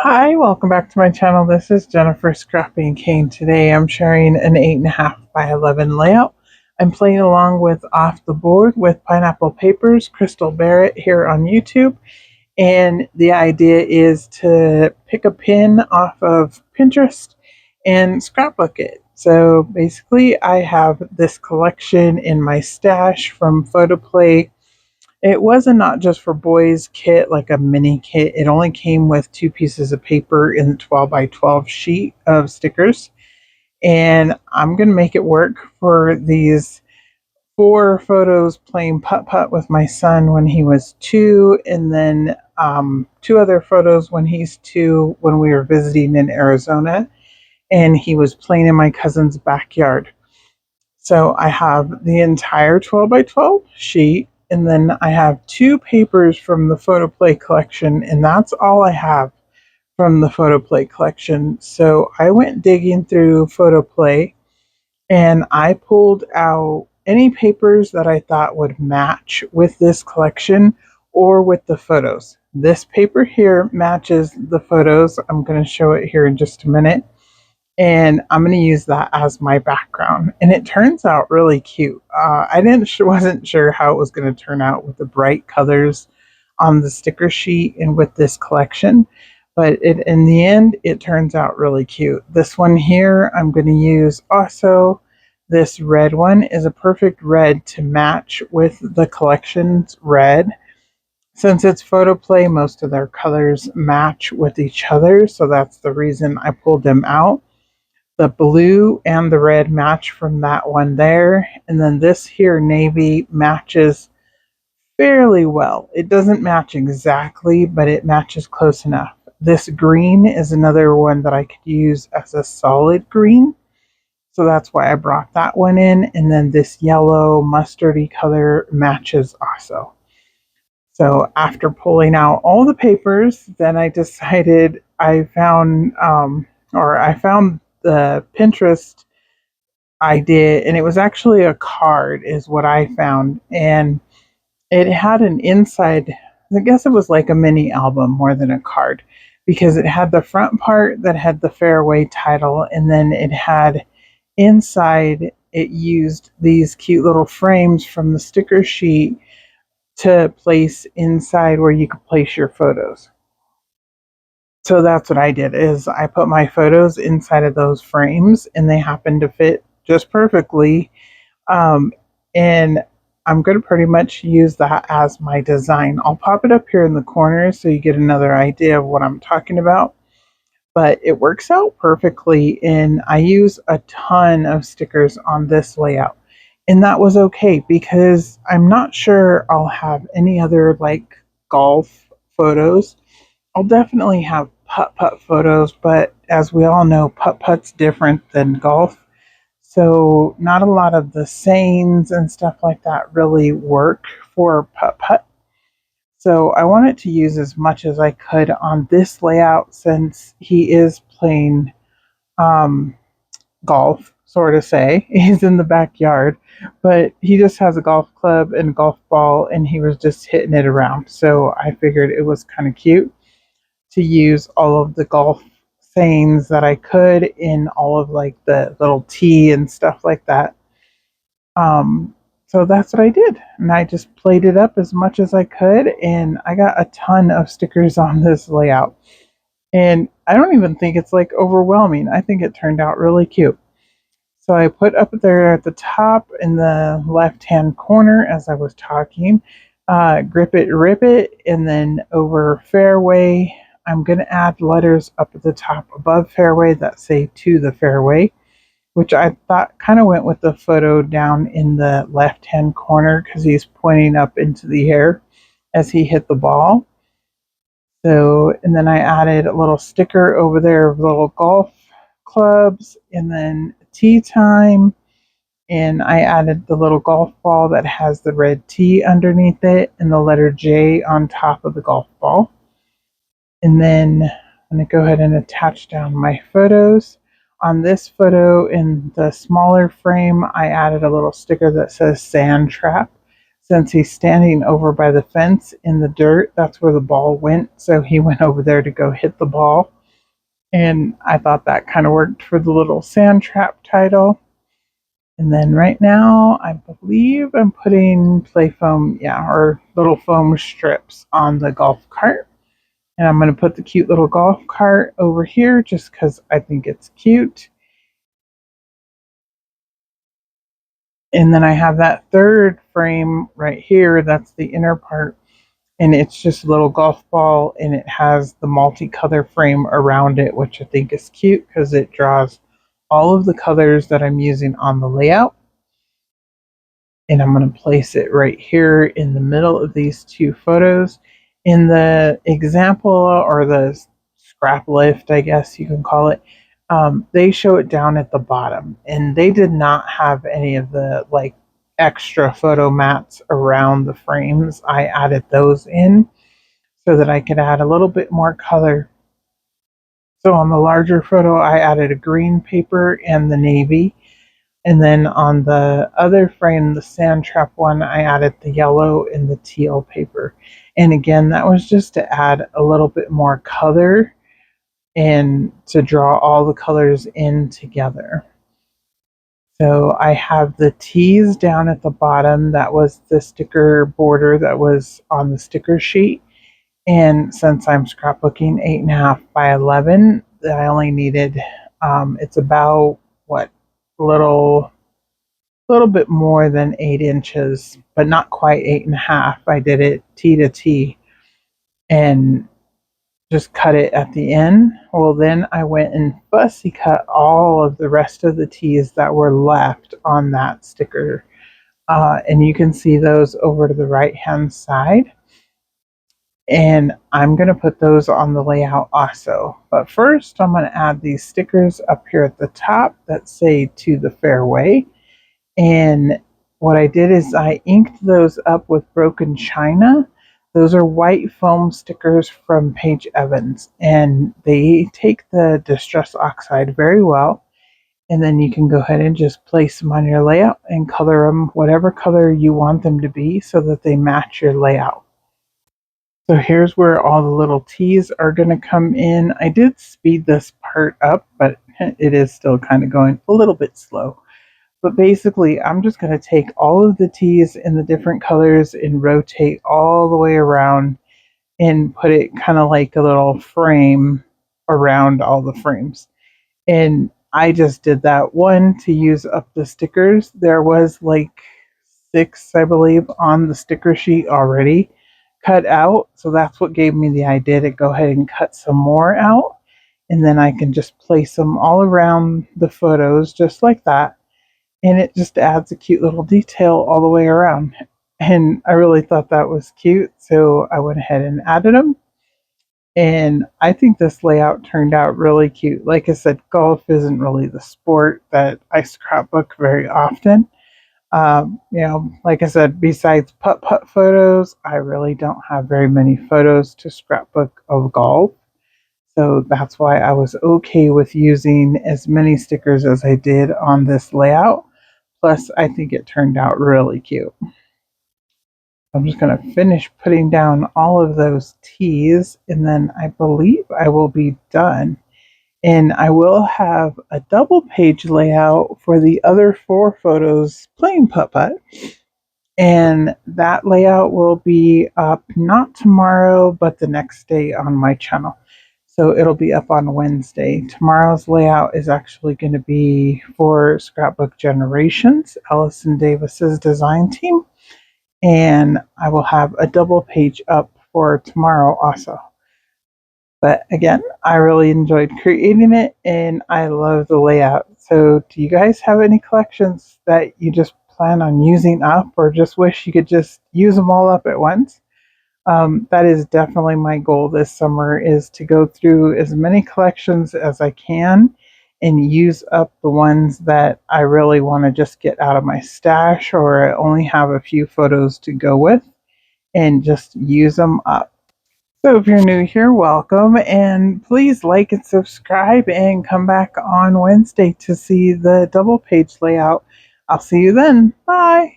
Hi, welcome back to my channel. This is Jennifer Scrappy and Kane. Today I'm sharing an 8.5 by 11 layout. I'm playing along with Off the Board with Pineapple Papers, Crystal Barrett here on YouTube. And the idea is to pick a pin off of Pinterest and scrapbook it. So basically I have this collection in my stash from Photoplay. It was a not just for boys kit, like a mini kit. It only came with two pieces of paper in the 12 by 12 sheet of stickers. And I'm going to make it work for these four photos playing putt-putt with my son when he was two, and then two other photos when he's two when we were visiting in Arizona, and he was playing in my cousin's backyard. So I have the entire 12 by 12 sheet, and then I have two papers from the Photoplay collection, and that's all I have from the Photoplay collection. So I went digging through Photoplay and I pulled out any papers that I thought would match with this collection or with the photos. This paper here matches the photos. I'm going to show it here in just a minute, and I'm going to use that as my background, and it turns out really cute. Wasn't sure how it was going to turn out with the bright colors on the sticker sheet and with this collection, but in the end it turns out really cute. This one here I'm going to use also. This red one is a perfect red to match with the collection's red. Since it's Photoplay, most of their colors match with each other, so that's the reason I pulled them out. The blue and the red match from that one there. And then this here navy matches fairly well. It doesn't match exactly, but it matches close enough. This green is another one that I could use as a solid green. So that's why I brought that one in. And then this yellow mustardy color matches also. So after pulling out all the papers, then I decided I found the Pinterest idea, and it was actually a card, is what I found, and it had an inside. I guess it was like a mini album more than a card, because it had the front part that had the Fairway title, and then it had inside. It used these cute little frames from the sticker sheet to place inside where you could place your photos. So that's what I did, is I put my photos inside of those frames, and they happened to fit just perfectly. Um, and I'm going to pretty much use that as my design. I'll pop it up here in the corner so you get another idea of what I'm talking about. But it works out perfectly, and I use a ton of stickers on this layout. And that was okay, because I'm not sure I'll have any other like golf photos. I'll definitely have putt-putt photos, but as we all know, putt-putt's different than golf. So not a lot of the sayings and stuff like that really work for putt-putt. So I wanted to use as much as I could on this layout, since he is playing um, golf, sort of say. He's in the backyard, but he just has a golf club and a golf ball, and he was just hitting it around. So I figured it was kind of cute to use all of the golf sayings that I could in all of like the little tee and stuff like that. Um, so that's what I did, and I just played it up as much as I could, and I got a ton of stickers on this layout. And I don't even think it's like overwhelming. I think it turned out really cute. So I put up there at the top in the left hand corner, as I was talking, grip it, rip it, and then over Fairway, I'm going to add letters up at the top above Fairway that say to the Fairway, which I thought kind of went with the photo down in the left hand corner, because he's pointing up into the air as he hit the ball. So, and then I added a little sticker over there of little golf clubs, and then tea time. And I added the little golf ball that has the red T underneath it and the letter J on top of the golf ball. And then I'm going to go ahead and attach down my photos. On this photo in the smaller frame, I added a little sticker that says sand trap. Since he's standing over by the fence in the dirt, that's where the ball went. So he went over there to go hit the ball. And I thought that kind of worked for the little sand trap title. And then right now, I believe I'm putting play foam, yeah, or little foam strips on the golf cart. And I'm going to put the cute little golf cart over here just because I think it's cute. And then I have that third frame right here. That's the inner part. And it's just a little golf ball, and it has the multicolor frame around it, which I think is cute because it draws all of the colors that I'm using on the layout. And I'm going to place it right here in the middle of these two photos. In the example, or the scrap lift, I guess you can call it, they show it down at the bottom, and they did not have any of the like extra photo mats around the frames. I added those in so that I could add a little bit more color. So on the larger photo, I added a green paper and the navy. And then on the other frame, the sand trap one, I added the yellow and the teal paper. And again, that was just to add a little bit more color and to draw all the colors in together. So I have the T's down at the bottom. That was the sticker border that was on the sticker sheet. And since I'm scrapbooking 8.5 by 11, I only needed, it's about what, little bit more than 8 inches, but not quite 8.5. I did it T to T and just cut it at the end. Well, then I went and fussy cut all of the rest of the T's that were left on that sticker. And you can see those over to the right hand side. And I'm going to put those on the layout also. But first, I'm going to add these stickers up here at the top that say "To the Fairway." And what I did is I inked those up with broken china. Those are white foam stickers from Paige Evans, and they take the distress oxide very well. And then you can go ahead and just place them on your layout and color them whatever color you want them to be so that they match your layout. So here's where all the little T's are going to come in. I did speed this part up, but it is still kind of going a little bit slow. But basically, I'm just going to take all of the T's in the different colors and rotate all the way around and put it kind of like a little frame around all the frames. And I just did that one to use up the stickers. There was like 6, I believe, on the sticker sheet already cut out. So that's what gave me the idea to go ahead and cut some more out. And then I can just place them all around the photos just like that. And it just adds a cute little detail all the way around. And I really thought that was cute, so I went ahead and added them. And I think this layout turned out really cute. Like I said, golf isn't really the sport that I scrapbook very often. Like I said, besides putt-putt photos, I really don't have very many photos to scrapbook of golf. So that's why I was okay with using as many stickers as I did on this layout. Plus, I think it turned out really cute. I'm just going to finish putting down all of those T's, and then I believe I will be done. And I will have a double page layout for the other 4 photos playing putt-putt. And that layout will be up not tomorrow, but the next day on my channel. So it'll be up on Wednesday. Tomorrow's layout is actually going to be for Scrapbook Generations, Allison Davis's design team. And I will have a double page up for tomorrow also. But again, I really enjoyed creating it and I love the layout. So do you guys have any collections that you just plan on using up or just wish you could just use them all up at once? That is definitely my goal this summer, is to go through as many collections as I can and use up the ones that I really want to just get out of my stash or I only have a few photos to go with and just use them up. So if you're new here, welcome, and please like and subscribe and come back on Wednesday to see the double page layout. I'll see you then. Bye.